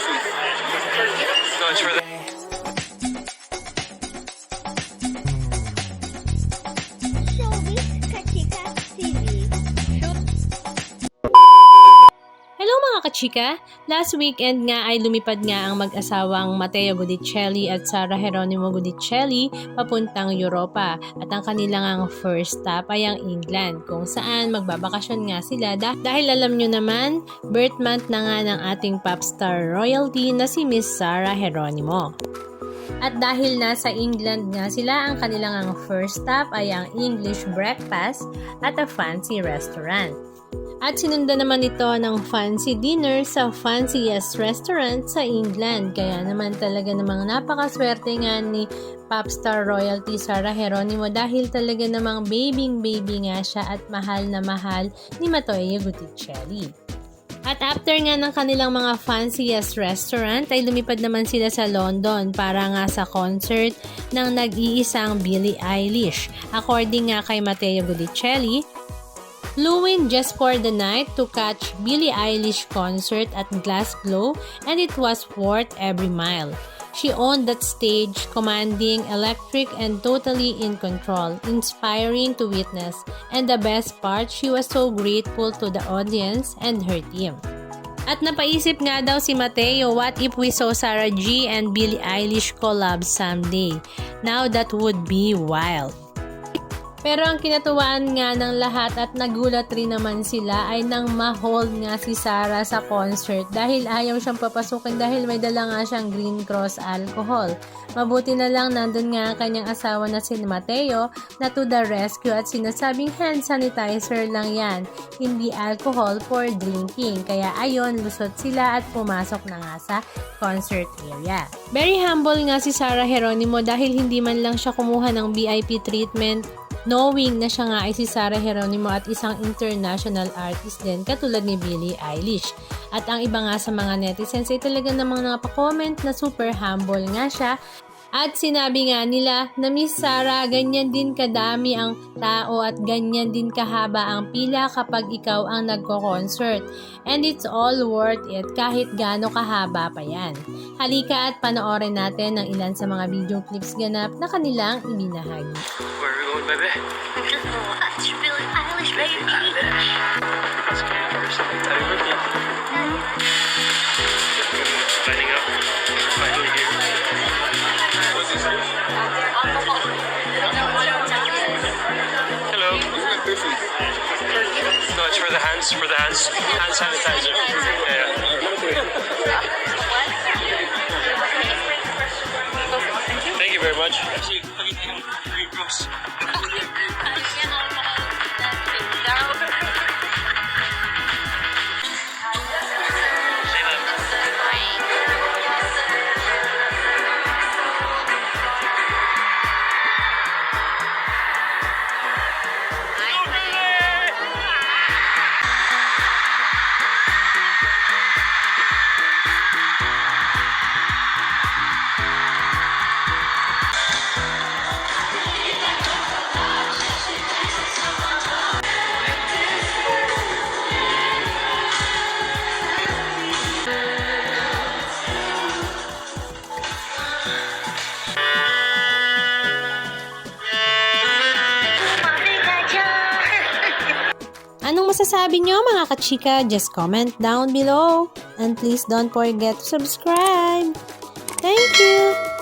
So much for the Hello mga kachika! Last weekend nga ay lumipad nga ang mag-asawang Matteo Gudicelli at Sara Geronimo Gudicelli papuntang Europa at ang kanilang ang first stop ay ang England kung saan magbabakasyon nga sila dahil alam nyo naman, birth month na nga ng ating popstar royalty na si Miss Sara Geronimo. At dahil nasa England nga sila, ang kanilang ang first stop ay ang English breakfast at a fancy restaurant. At sinundan naman ito ng fancy dinner sa fanciest restaurant sa England. Kaya naman talaga namang napakaswerte nga ni popstar royalty Sara Geronimo dahil talaga namang baby nga siya at mahal na mahal ni Matteo Gudicelli. At after nga ng kanilang mga fanciest restaurant ay lumipad naman sila sa London para nga sa concert ng nag-iisang Billie Eilish. According nga kay Matteo Gudicelli, flew in just for the night to catch Billie Eilish concert at Glasgow and it was worth every mile. She owned that stage, commanding, electric and totally in control, inspiring to witness. And the best part, she was so grateful to the audience and her team. At napaisip nga daw si Matteo, what if we saw Sarah G and Billie Eilish collab someday? Now that would be wild. Pero ang kinatuwaan nga ng lahat at nagulat rin naman sila ay nang ma-hold nga si Sara sa concert dahil ayaw siyang papasukin dahil may dala nga siyang Green Cross alcohol. Mabuti na lang nandun nga ang kanyang asawa na si Matteo na to the rescue at sinasabing hand sanitizer lang yan, hindi alcohol for drinking. Kaya ayon, lusot sila at pumasok na nga sa concert area. Very humble nga si Sara Geronimo dahil hindi man lang siya kumuha ng VIP treatment, knowing na siya nga ay si Sara Geronimo at isang international artist din katulad ni Billie Eilish. At ang iba nga sa mga netizens ay talaga namang napakomment na super humble nga siya. At sinabi nga nila na Miss Sara, ganyan din kadami ang tao at ganyan din kahaba ang pila kapag ikaw ang nagko-concert. And it's all worth it kahit gaano kahaba pa yan. Halika at panoorin natin ang ilan sa mga video clips ganap na kanilang ibinahagi. Where are we going, baby? I'm just gonna watch Billie Eilish, baby. Let's go first. Happy birthday. Lighting up. Finally here. What's this? Hello. No, it's for the hands. For the hands. Hand sanitizer. Yeah. Thank you very much. Green Cross. Anong masasabi nyo mga kachika? Just comment down below. And please don't forget to subscribe. Thank you!